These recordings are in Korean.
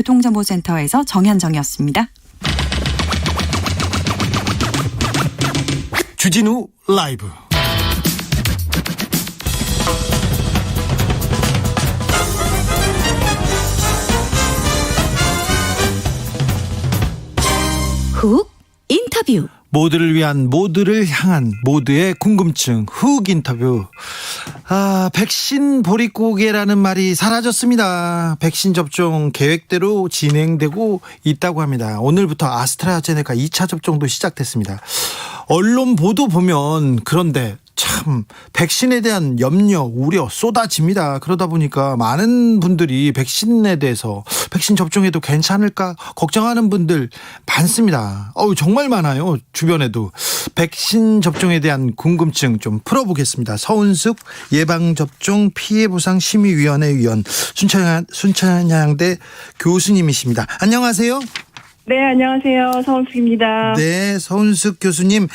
교통정보센터에서 정현정이었습니다. 주진우 라이브. 훅 인터뷰. 모두를 위한, 모두를 향한, 모두의 궁금증 훅 인터뷰. 백신 보릿고개라는 말이 사라졌습니다. 백신 접종 계획대로 진행되고 있다고 합니다. 오늘부터 아스트라제네카 2차 접종도 시작됐습니다. 언론 보도 보면 그런데 참 백신에 대한 염려, 우려 쏟아집니다. 그러다 보니까 많은 분들이 백신에 대해서 백신 접종해도 괜찮을까 걱정하는 분들 많습니다. 정말 많아요. 주변에도. 백신 접종에 대한 궁금증 좀 풀어보겠습니다. 서은숙 예방접종 피해보상심의위원회 위원, 순천향대 교수님이십니다. 안녕하세요. 네, 안녕하세요. 서은숙입니다. 네, 서은숙 교수님.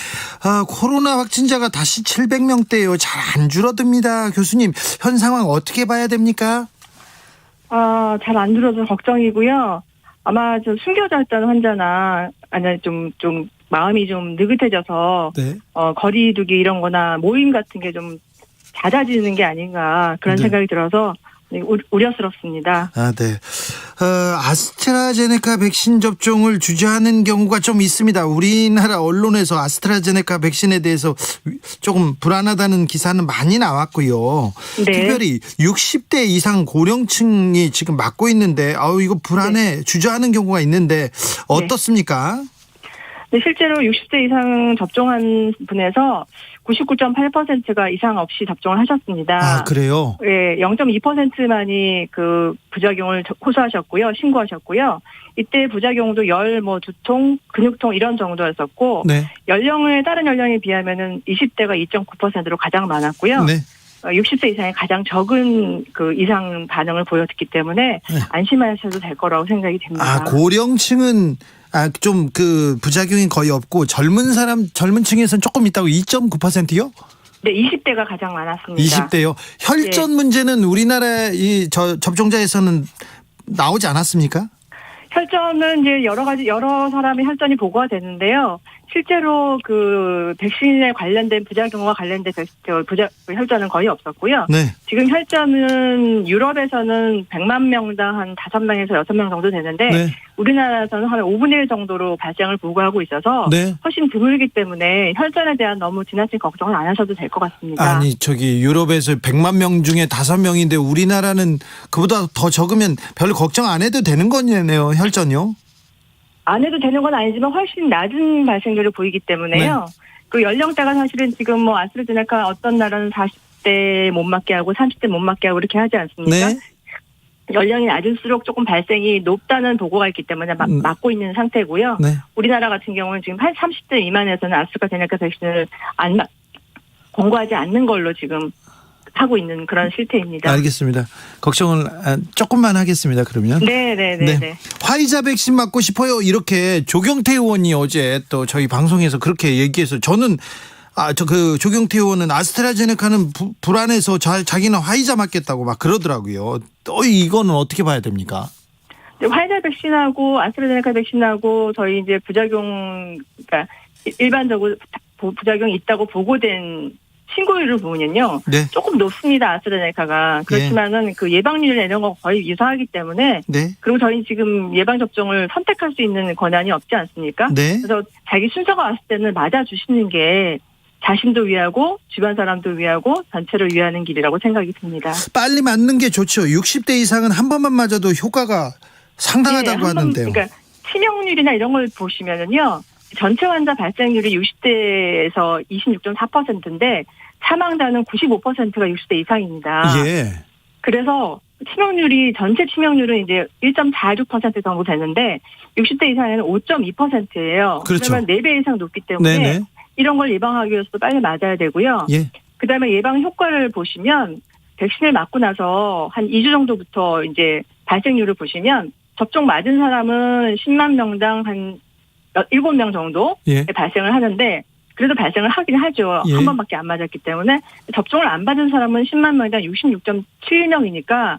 코로나 확진자가 다시 700명대예요. 잘 안 줄어듭니다. 교수님, 현 상황 어떻게 봐야 됩니까? 잘 안 줄어서 걱정이고요. 아마 좀 숨겨져 있던 환자나, 좀 마음이 좀 느긋해져서, 네. 거리두기 이런 거나 모임 같은 게 좀 잦아지는 게 아닌가, 그런 네. 생각이 들어서 우려스럽습니다. 네. 아스트라제네카 백신 접종을 주저하는 경우가 좀 있습니다. 우리나라 언론에서 아스트라제네카 백신에 대해서 조금 불안하다는 기사는 많이 나왔고요. 네. 특별히 60대 이상 고령층이 지금 맞고 있는데, 이거 불안해, 주저하는 경우가 있는데 어떻습니까? 네, 실제로 60세 이상 접종한 분에서 99.8%가 이상 없이 접종을 하셨습니다. 그래요? 네, 0.2%만이 그 부작용을 호소하셨고요. 신고하셨고요. 이때 부작용도 두통, 근육통 이런 정도였었고, 네. 다른 연령에 비하면은 20대가 2.9%로 가장 많았고요. 네. 60세 이상이 가장 적은 그 이상 반응을 보였기 때문에 네. 안심하셔도 될 거라고 생각이 됩니다. 고령층은 좀 그 부작용이 거의 없고 젊은 층에서는 조금 있다고. 2.9%요? 네, 20대가 가장 많았습니다. 20대요. 혈전 네. 문제는 우리나라 접종자에서는 나오지 않았습니까? 혈전은 이제 여러 사람의 혈전이 보고가 되는데요. 실제로 그 백신에 관련된 부작용과 관련된 혈전은 거의 없었고요. 네. 지금 혈전은 유럽에서는 100만 명당 한 5명에서 6명 정도 되는데, 네. 우리나라에서는 한 5분의 1 정도로 발생을 보고하고 있어서 네. 훨씬 드물기 때문에 혈전에 대한 너무 지나친 걱정은 안 하셔도 될 것 같습니다. 유럽에서 100만 명 중에 5명인데 우리나라는 그보다 더 적으면 별로 걱정 안 해도 되는 거네요, 혈전이요? 안 해도 되는 건 아니지만 훨씬 낮은 발생률을 보이기 때문에요. 네. 그 연령대가 사실은 지금 아스트라제네카 어떤 나라는 40대 못 맞게 하고 30대 못 맞게 하고 이렇게 하지 않습니까? 네. 연령이 낮을수록 조금 발생이 높다는 보고가 있기 때문에 맞고 있는 상태고요. 네. 우리나라 같은 경우는 지금 30대 미만에서는 아스트라제네카 백신을 권고하지 않는 걸로 지금 하고 있는 그런 실태입니다. 알겠습니다. 걱정을 조금만 하겠습니다. 그러면. 네. 화이자 백신 맞고 싶어요. 이렇게 조경태 의원이 어제 또 저희 방송에서 그렇게 얘기해서, 저는 조경태 의원은 아스트라제네카는 불안해서 자기는 화이자 맞겠다고 막 그러더라고요. 이거는 어떻게 봐야 됩니까? 화이자 백신하고 아스트라제네카 백신하고 저희 이제 그러니까 일반적으로 부작용이 있다고 보고된 신고율을 보면요. 네. 조금 높습니다. 아스트라제네카가. 그렇지만은 그 예방률 이런 거 거의 유사하기 때문에. 네. 그리고 저희 지금 예방접종을 선택할 수 있는 권한이 없지 않습니까? 네. 그래서 자기 순서가 왔을 때는 맞아주시는 게 자신도 위하고 주변 사람도 위하고 전체를 위하는 길이라고 생각이 듭니다. 빨리 맞는 게 좋죠. 60대 이상은 한 번만 맞아도 효과가 상당하다고 하는데요. 그러니까 치명률이나 이런 걸 보시면은요. 전체 환자 발생률이 60대에서 26.4%인데 사망자는 95%가 60대 이상입니다. 예. 그래서 전체 치명률은 이제 1.46% 정도 되는데 60대 이상에는 5.2%예요. 그렇죠. 그러면 4배 이상 높기 때문에 네네. 이런 걸 예방하기 위해서도 빨리 맞아야 되고요. 예. 그다음에 예방 효과를 보시면 백신을 맞고 나서 한 2주 정도부터 이제 발생률을 보시면 접종 맞은 사람은 10만 명당 한 7명 정도 예. 발생을 하는데 그래도 발생을 하긴 하죠. 예. 한 번밖에 안 맞았기 때문에. 접종을 안 받은 사람은 10만 명당 66.7명이니까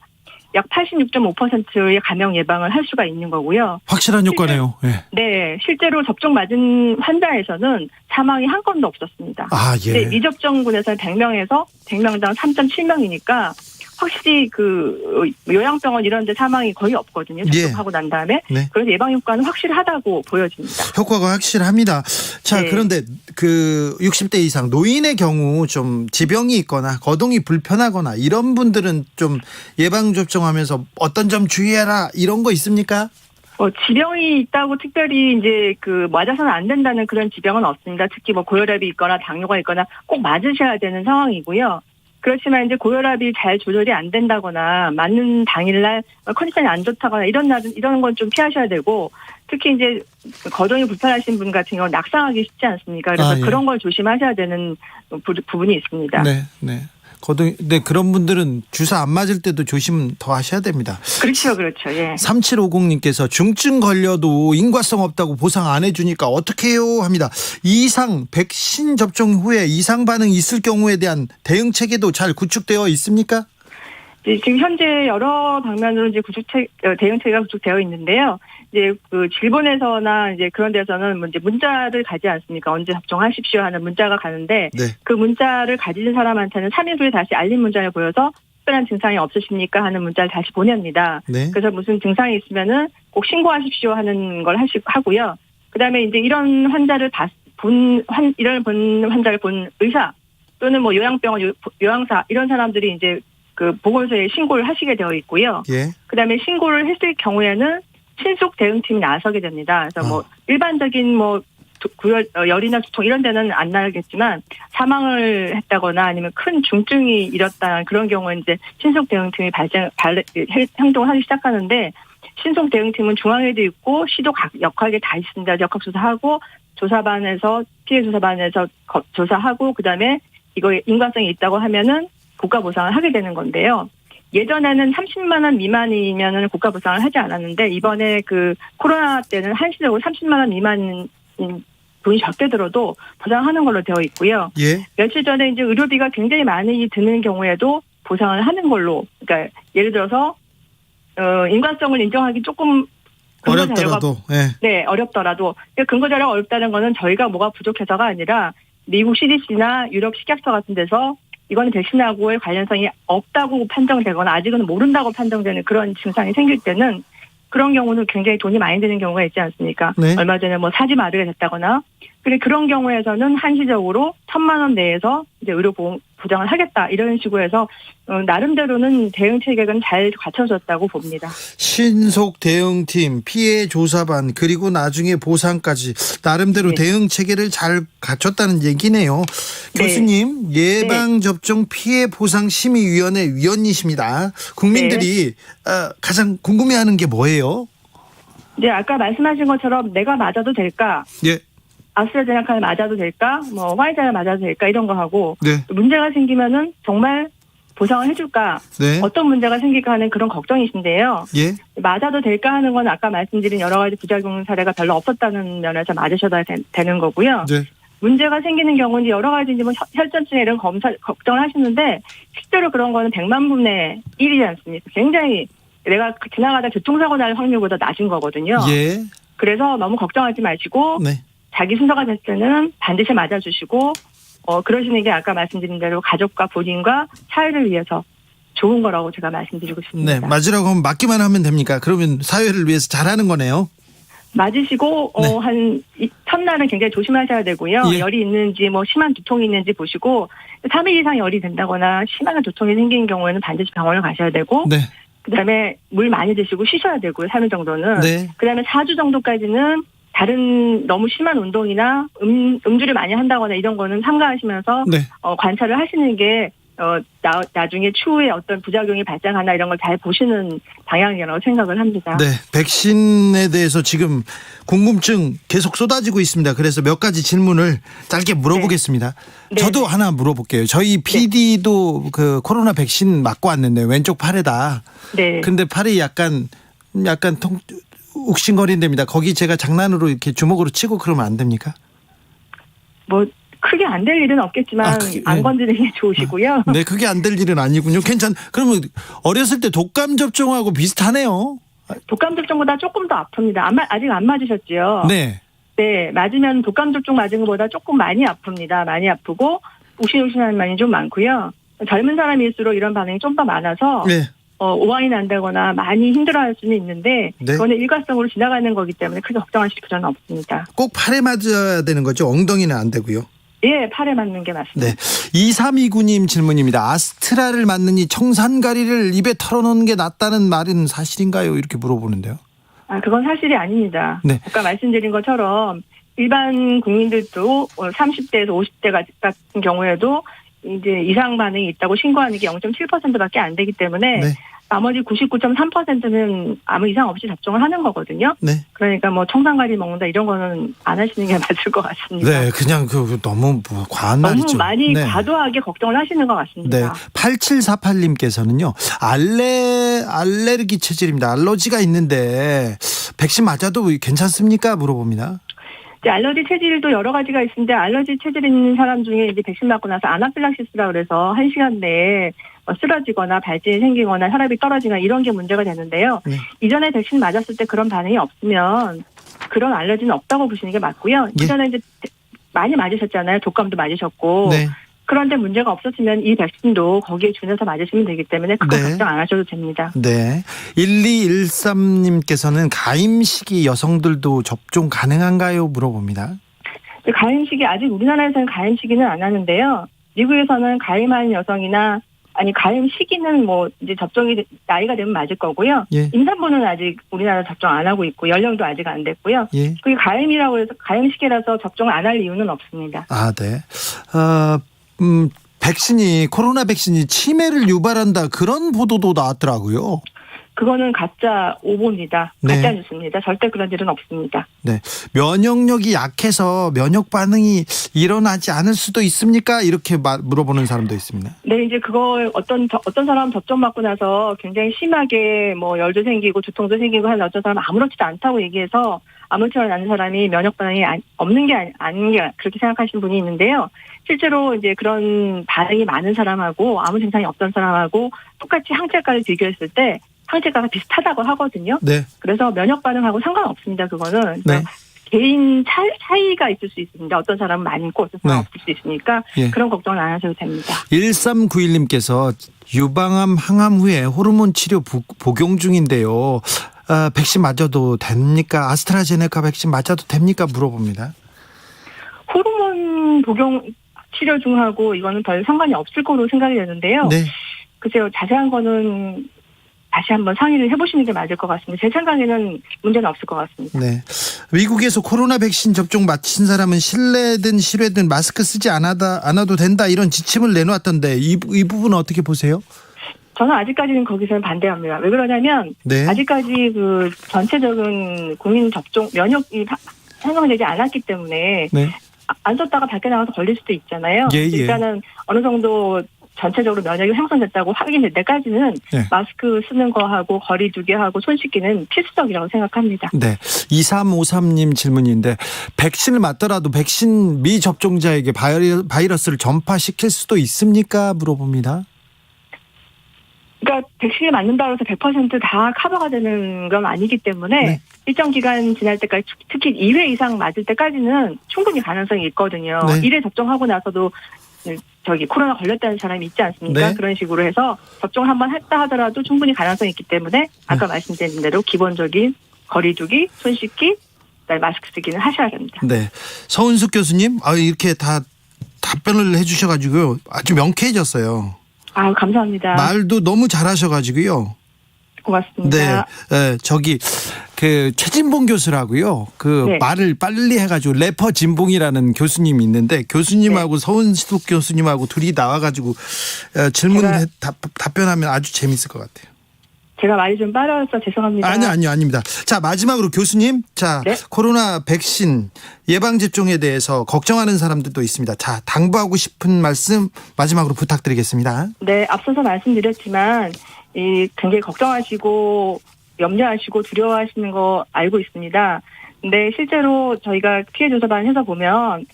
약 86.5%의 감염 예방을 할 수가 있는 거고요. 확실한 효과네요. 예. 네, 실제로 접종 맞은 환자에서는 사망이 한 건도 없었습니다. 아, 예. 네, 미접종군에서는 100명에서 100명당 3.7명이니까 확실히 그 요양병원 이런 데 사망이 거의 없거든요. 접종하고 난 다음에. 네. 그래서 예방 효과는 확실하다고 보여집니다. 효과가 확실합니다. 자, 네. 그런데 그 60대 이상 노인의 경우 좀 지병이 있거나 거동이 불편하거나 이런 분들은 좀 예방 접종하면서 어떤 점 주의해라 이런 거 있습니까? 지병이 있다고 특별히 이제 그 맞아서는 안 된다는 그런 지병은 없습니다. 특히 뭐 고혈압이 있거나 당뇨가 있거나 꼭 맞으셔야 되는 상황이고요. 그렇지만 이제 고혈압이 잘 조절이 안 된다거나 맞는 당일날 컨디션이 안 좋다거나 이런 건 좀 피하셔야 되고, 특히 이제 거동이 불편하신 분 같은 경우는 낙상하기 쉽지 않습니까? 그래서 예. 그런 걸 조심하셔야 되는 부분이 있습니다. 네, 네. 네, 그런 분들은 주사 안 맞을 때도 조심 더 하셔야 됩니다. 그렇죠. 예. 3750님께서 중증 걸려도 인과성 없다고 보상 안 해주니까 어떻게 해요? 합니다. 이상 백신 접종 후에 이상 반응 있을 경우에 대한 대응 체계도 잘 구축되어 있습니까? 지금 현재 여러 방면으로 이제 대응 체계가 구축되어 있는데요. 이제 그 질본에서나 이제 그런 데서는 이제 문자를 가지 않습니까? 언제 접종하십시오 하는 문자가 가는데, 네. 그 문자를 가진 사람한테는 3일 후에 다시 알림 문자를 보여서 특별한 증상이 없으십니까 하는 문자를 다시 보냅니다. 네. 그래서 무슨 증상이 있으면은 꼭 신고하십시오 하는 걸 하고요. 그다음에 이제 이런 환자를 본 환자를 본 의사 또는 뭐 요양병원 요양사 이런 사람들이 이제 그 보건소에 신고를 하시게 되어 있고요. 예. 그다음에 신고를 했을 경우에는 신속 대응팀이 나서게 됩니다. 그래서 뭐 일반적인 뭐 열이나 두통 이런 데는 안 나겠지만 사망을 했다거나 아니면 큰 중증이 일었다 그런 경우에 이제 신속 대응팀이 행동을 하기 시작하는데, 신속 대응팀은 중앙에도 있고 시도 각 역학에 다 있습니다. 역학 조사하고 피해 조사반에서 조사하고 그다음에 이거 인과성이 있다고 하면은 국가 보상을 하게 되는 건데요. 예전에는 30만 원 미만이면은 국가 보상을 하지 않았는데, 이번에 그 코로나 때는 한시적으로 30만 원 미만 돈이 적게 들어도 보상하는 걸로 되어 있고요. 예. 며칠 전에 이제 의료비가 굉장히 많이 드는 경우에도 보상을 하는 걸로, 그러니까 예를 들어서 인과성을 인정하기 조금 어렵더라도. 예. 네, 어렵더라도. 근거 자료가 어렵다는 거는 저희가 뭐가 부족해서가 아니라 미국 CDC나 유럽 식약처 같은 데서 이거는 백신하고의 관련성이 없다고 판정되거나 아직은 모른다고 판정되는 그런 증상이 생길 때는, 그런 경우는 굉장히 돈이 많이 드는 경우가 있지 않습니까? 네. 얼마 전에 뭐 사지 마르게 됐다거나. 근데 그런 경우에서는 한시적으로 1,000만 원 내에서 이제 의료보험 보장을 하겠다 이런 식으로 해서 나름대로는 대응 체계가 잘 갖춰졌다고 봅니다. 신속 대응팀, 피해 조사반, 그리고 나중에 보상까지 나름대로 네. 대응 체계를 잘 갖췄다는 얘기네요. 네. 교수님, 예방접종 피해 보상 심의위원회 위원이십니다. 국민들이 가장 궁금해하는 게 뭐예요? 이제 아까 말씀하신 것처럼 내가 맞아도 될까? 예. 아스트라제네카를 맞아도 될까? 뭐 화이자를 맞아도 될까? 이런 거 하고, 네. 문제가 생기면은 정말 보상을 해줄까? 네. 어떤 문제가 생길까 하는 그런 걱정이신데요. 예. 맞아도 될까 하는 건 아까 말씀드린 여러 가지 부작용 사례가 별로 없었다는 면에서 맞으셔야 되는 거고요. 네. 문제가 생기는 경우는 여러 가지 뭐 혈전증 이런 검사 걱정을 하시는데, 실제로 그런 거는 100만 분의 1이지 않습니까? 굉장히 내가 지나가다 교통사고 날 확률보다 낮은 거거든요. 예. 그래서 너무 걱정하지 마시고 네. 자기 순서가 됐을 때는 반드시 맞아주시고, 그러시는 게 아까 말씀드린 대로 가족과 본인과 사회를 위해서 좋은 거라고 제가 말씀드리고 싶습니다. 네. 맞으라고 하면 맞기만 하면 됩니까? 그러면 사회를 위해서 잘하는 거네요. 맞으시고 네. 첫날은 굉장히 조심하셔야 되고요. 예. 열이 있는지 뭐 심한 두통이 있는지 보시고, 3일 이상 열이 된다거나 심한 두통이 생긴 경우에는 반드시 병원을 가셔야 되고, 네. 그다음에 물 많이 드시고 쉬셔야 되고요. 3일 정도는. 네. 그다음에 4주 정도까지는 다른 너무 심한 운동이나 음주를 많이 한다거나 이런 거는 삼가하시면서 네. 관찰을 하시는 게 나중에 추후에 어떤 부작용이 발생하나 이런 걸 잘 보시는 방향이라고 생각을 합니다. 네, 백신에 대해서 지금 궁금증 계속 쏟아지고 있습니다. 그래서 몇 가지 질문을 짧게 물어보겠습니다. 네. 저도 하나 물어볼게요. 저희 PD도 그 코로나 백신 맞고 왔는데 왼쪽 팔에다. 네. 근데 팔이 약간 욱신거린답니다. 거기 제가 장난으로 이렇게 주먹으로 치고 그러면 안 됩니까? 뭐 크게 안 될 일은 없겠지만 안 건드리는 게 좋으시고요. 네, 그게 안 될 일은 아니군요. 그러면 어렸을 때 독감 접종하고 비슷하네요. 독감 접종보다 조금 더 아픕니다. 아직 안 맞으셨죠? 네. 네, 맞으면 독감 접종 맞은 것보다 조금 많이 아픕니다. 많이 아프고 욱신욱신한 면이 좀 많고요. 젊은 사람일수록 이런 반응이 좀 더 많아서 네. 오한이 난다거나 많이 힘들어할 수는 있는데 네. 그거는 일과성으로 지나가는 거기 때문에 크게 걱정하실 필요는 없습니다. 꼭 팔에 맞아야 되는 거죠? 엉덩이는 안 되고요. 예, 팔에 맞는 게 맞습니다. 네. 2329님 질문입니다. 아스트라를 맞느니 청산가리를 입에 털어놓는 게 낫다는 말은 사실인가요? 이렇게 물어보는데요. 그건 사실이 아닙니다. 네. 아까 말씀드린 것처럼 일반 국민들도 30대에서 50대 같은 경우에도 이제 이상 반응이 있다고 신고하는 게 0.7%밖에 안 되기 때문에 네. 나머지 99.3%는 아무 이상 없이 접종을 하는 거거든요. 네. 그러니까 뭐 청산가리 먹는다 이런 거는 안 하시는 게 맞을 것 같습니다. 네, 그냥 너무 과한 너무 말이죠. 많이 네. 과도하게 걱정을 하시는 것 같습니다. 네. 8748님께서는요. 알레르기 체질입니다. 알러지가 있는데 백신 맞아도 괜찮습니까? 물어봅니다. 알러지 체질도 여러 가지가 있는데 알러지 체질 있는 사람 중에 이제 백신 맞고 나서 아나필락시스라 그래서 1시간 내에 쓰러지거나 발진이 생기거나 혈압이 떨어지거나 이런 게 문제가 되는데요. 네. 이전에 백신 맞았을 때 그런 반응이 없으면 그런 알러지는 없다고 보시는 게 맞고요. 예. 이전에 이제 많이 맞으셨잖아요. 독감도 맞으셨고. 네. 그런데 문제가 없었으면 이 백신도 거기에 준해서 맞으시면 되기 때문에 그거 네. 걱정 안 하셔도 됩니다. 네. 1213님께서는 가임시기 여성들도 접종 가능한가요? 물어봅니다. 가임시기 아직 우리나라에서는 가임시기는 안 하는데요. 미국에서는 가임한 여성이나 가임 시기는 뭐 이제 접종이 나이가 되면 맞을 거고요. 예. 임산부는 아직 우리나라 접종 안 하고 있고 연령도 아직 안 됐고요. 예. 그게 가임이라고 해서 가임 시기라서 접종을 안 할 이유는 없습니다. 아, 네. 코로나 백신이 치매를 유발한다 그런 보도도 나왔더라고요. 그거는 가짜 오보입니다. 네. 가짜 뉴스입니다. 절대 그런 일은 없습니다. 네. 면역력이 약해서 면역 반응이 일어나지 않을 수도 있습니까? 이렇게 물어보는 사람도 있습니다. 네, 이제 그거 어떤 사람 접종 받고 나서 굉장히 심하게 뭐 열도 생기고 두통도 생기고 하는 어떤 사람은 아무렇지도 않다고 얘기해서 아무렇지도 않은 사람이 면역 반응이 없는 게 아닌 게 그렇게 생각하시는 분이 있는데요. 실제로 이제 그런 반응이 많은 사람하고 아무 증상이 없던 사람하고 똑같이 항체가를 비교했을 때 항체가가 비슷하다고 하거든요. 네. 그래서 면역 반응하고 상관없습니다. 그거는. 네. 개인 차이가 있을 수 있습니다. 어떤 사람은 많이 있고 어떤 사람은 없을 수 있으니까 예. 그런 걱정은 안 하셔도 됩니다. 1391님께서 유방암 항암 후에 호르몬 치료 복용 중인데요. 백신 맞아도 됩니까? 아스트라제네카 백신 맞아도 됩니까? 물어봅니다. 호르몬 복용 치료 중하고 이거는 별 상관이 없을 거로 생각이 되는데요. 네. 글쎄요. 자세한 거는 다시 한번 상의를 해보시는 게 맞을 것 같습니다. 제 생각에는 문제는 없을 것 같습니다. 네. 미국에서 코로나 백신 접종 마친 사람은 실내든 실외든 마스크 쓰지 않아도 된다 이런 지침을 내놓았던데 이 부분은 어떻게 보세요? 저는 아직까지는 거기서는 반대합니다. 왜 그러냐면 네. 아직까지 그 전체적인 국민 접종 면역이 형성되지 않았기 때문에 네. 안 썼다가 밖에 나가서 걸릴 수도 있잖아요. 예. 일단은 어느 정도 전체적으로 면역이 형성됐다고 확인될 때까지는 네. 마스크 쓰는 거하고 거리 두기 하고 손 씻기는 필수적이라고 생각합니다. 네. 2353님 질문인데 백신을 맞더라도 백신 미접종자에게 바이러스를 전파시킬 수도 있습니까? 물어봅니다. 그러니까 백신을 맞는다고 해서 100%다 커버가 되는 건 아니기 때문에 네. 일정 기간 지날 때까지 특히 2회 이상 맞을 때까지는 충분히 가능성이 있거든요. 네. 1회 접종하고 나서도 코로나 걸렸다는 사람이 있지 않습니까? 네. 그런 식으로 해서 접종을 한번 했다 하더라도 충분히 가능성이 있기 때문에 아까 말씀드린 대로 기본적인 거리 두기, 손 씻기, 마스크 쓰기는 하셔야 됩니다. 네. 서은숙 교수님, 이렇게 다 답변을 해주셔가지고요. 아주 명쾌해졌어요. 감사합니다. 말도 너무 잘하셔가지고요. 고맙습니다. 네. 최진봉 교수라고요. 네. 말을 빨리 해가지고 래퍼 진봉이라는 교수님이 있는데 교수님하고 서은숙 교수님하고 둘이 나와가지고 답변하면 아주 재밌을 것 같아요. 제가 말이 좀 빠르서 죄송합니다. 아니요, 아닙니다. 자, 마지막으로 교수님, 네? 코로나 백신 예방접종에 대해서 걱정하는 사람들도 있습니다. 자, 당부하고 싶은 말씀 마지막으로 부탁드리겠습니다. 네, 앞서서 말씀드렸지만 굉장히 걱정하시고 염려하시고 두려워하시는 거 알고 있습니다. 근데 실제로 저희가 피해 조사반 해서 보면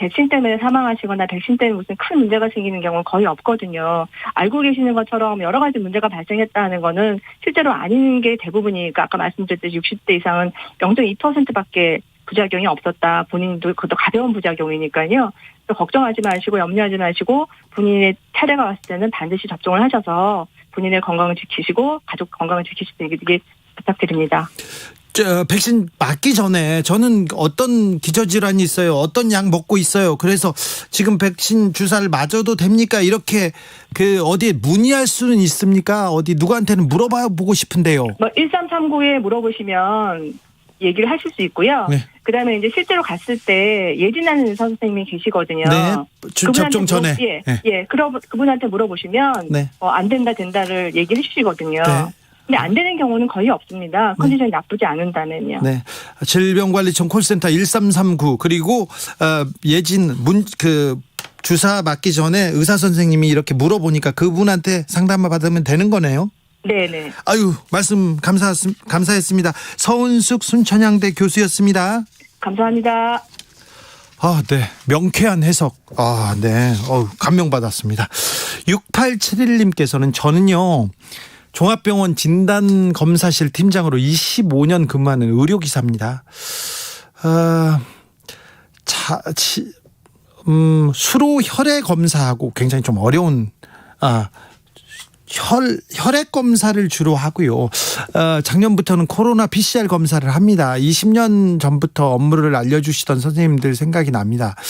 백신 때문에 사망하시거나 백신 때문에 무슨 큰 문제가 생기는 경우는 거의 없거든요. 알고 계시는 것처럼 여러 가지 문제가 발생했다는 거는 실제로 아닌 게 대부분이니까 아까 말씀드렸듯이 60대 이상은 0.2%밖에 부작용이 없었다. 본인도 그것도 가벼운 부작용이니까요. 걱정하지 마시고 염려하지 마시고 본인의 차례가 왔을 때는 반드시 접종을 하셔서 본인의 건강을 지키시고 가족 건강을 지키시길 부탁드립니다. 백신 맞기 전에 저는 어떤 기저질환이 있어요, 어떤 약 먹고 있어요, 그래서 지금 백신 주사를 맞아도 됩니까, 이렇게 어디에 문의할 수는 있습니까? 어디 누구한테는 물어봐 보고 싶은데요. 1339에 물어보시면 얘기를 하실 수 있고요. 네. 그다음에 이제 실제로 갔을 때 예진하는 의사 선생님이 계시거든요. 네. 접종 전에. 그분한테 물어보시면 네. 안 된다 된다를 얘기해 주시거든요. 네. 근데 안 되는 경우는 거의 없습니다. 컨디션이 나쁘지 않은다면요. 네. 질병관리청 콜센터 1339 그리고 예진 주사 맞기 전에 의사 선생님이 이렇게 물어보니까 그분한테 상담을 받으면 되는 거네요. 네네. 아유, 말씀 감사했습니다. 서은숙 순천향대 교수였습니다. 감사합니다. 네. 명쾌한 해석. 네. 감명받았습니다. 6871님께서는 저는요, 종합병원 진단검사실 팀장으로 25년 근무하는 의료기사입니다. 수로 혈액 검사하고 굉장히 좀 어려운, 혈액 검사를 주로 하고요. 작년부터는 코로나 PCR 검사를 합니다. 20년 전부터 업무를 알려주시던 선생님들 생각이 납니다.